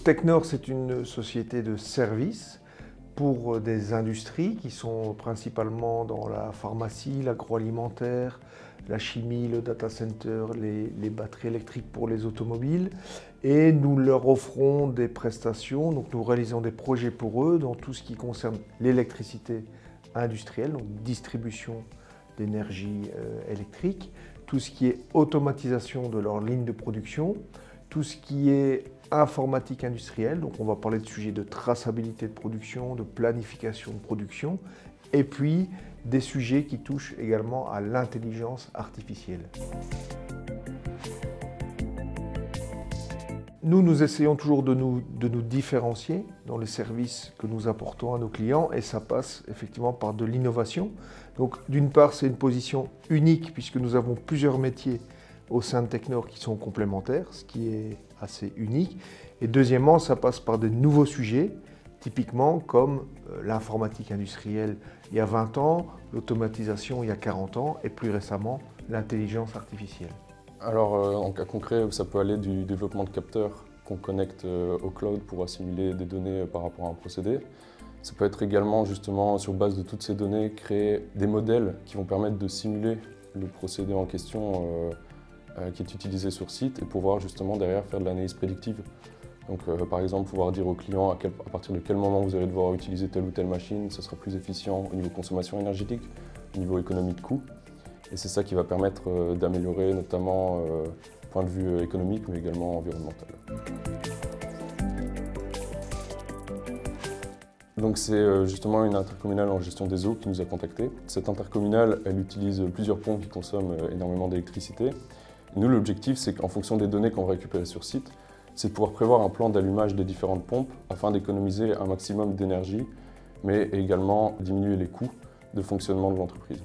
Technor, c'est une société de services pour des industries qui sont principalement dans la pharmacie, l'agroalimentaire, la chimie, le data center, les batteries électriques pour les automobiles. Et nous leur offrons des prestations, donc nous réalisons des projets pour eux dans tout ce qui concerne l'électricité industrielle, donc distribution d'énergie électrique, tout ce qui est automatisation de leur ligne de production, tout ce qui est informatique industrielle, donc on va parler de sujets de traçabilité de production, de planification de production, et puis des sujets qui touchent également à l'intelligence artificielle. Nous essayons toujours de nous différencier dans les services que nous apportons à nos clients et ça passe effectivement par de l'innovation. Donc d'une part, c'est une position unique puisque nous avons plusieurs métiers au sein de Technor qui sont complémentaires, ce qui est assez unique. Et deuxièmement, ça passe par de nouveaux sujets, typiquement comme l'informatique industrielle il y a 20 ans, l'automatisation il y a 40 ans et plus récemment l'intelligence artificielle. Alors en cas concret, ça peut aller du développement de capteurs qu'on connecte au cloud pour assimiler des données par rapport à un procédé. Ça peut être également justement sur base de toutes ces données créer des modèles qui vont permettre de simuler le procédé en question qui est utilisé sur site et pouvoir justement derrière faire de l'analyse prédictive. Donc par exemple pouvoir dire au client à partir de quel moment vous allez devoir utiliser telle ou telle machine, ça sera plus efficient au niveau consommation énergétique, au niveau économie de coût. Et c'est ça qui va permettre d'améliorer notamment point de vue économique mais également environnemental. Donc c'est justement une intercommunale en gestion des eaux qui nous a contactés. Cette intercommunale, elle utilise plusieurs pompes qui consomment énormément d'électricité. Nous, l'objectif, c'est qu'en fonction des données qu'on va récupérer sur site, c'est de pouvoir prévoir un plan d'allumage des différentes pompes afin d'économiser un maximum d'énergie, mais également diminuer les coûts de fonctionnement de l'entreprise.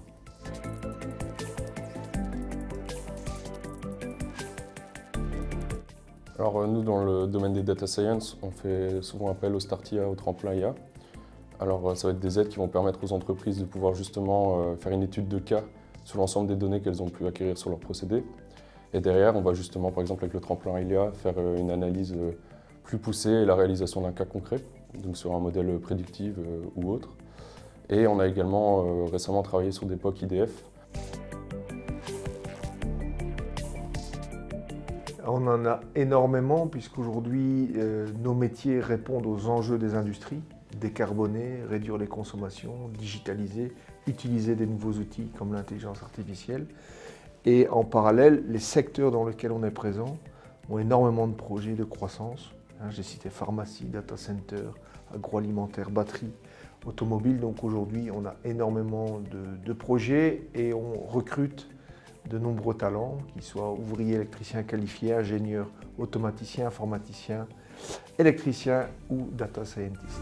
Alors nous, dans le domaine des data science, on fait souvent appel au Start IA, au tremplin IA. Alors ça va être des aides qui vont permettre aux entreprises de pouvoir justement faire une étude de cas sur l'ensemble des données qu'elles ont pu acquérir sur leurs procédés. Et derrière, on va justement, par exemple avec le tremplin IA, faire une analyse plus poussée et la réalisation d'un cas concret, donc sur un modèle prédictif ou autre. Et on a également récemment travaillé sur des POC IDF. On en a énormément puisqu'aujourd'hui, nos métiers répondent aux enjeux des industries. Décarboner, réduire les consommations, digitaliser, utiliser des nouveaux outils comme l'intelligence artificielle. Et en parallèle, les secteurs dans lesquels on est présent ont énormément de projets de croissance. J'ai cité pharmacie, data center, agroalimentaire, batterie, automobile. Donc aujourd'hui, on a énormément de projets et on recrute de nombreux talents, qu'ils soient ouvriers, électriciens qualifiés, ingénieurs, automaticiens, informaticiens, électriciens ou data scientists.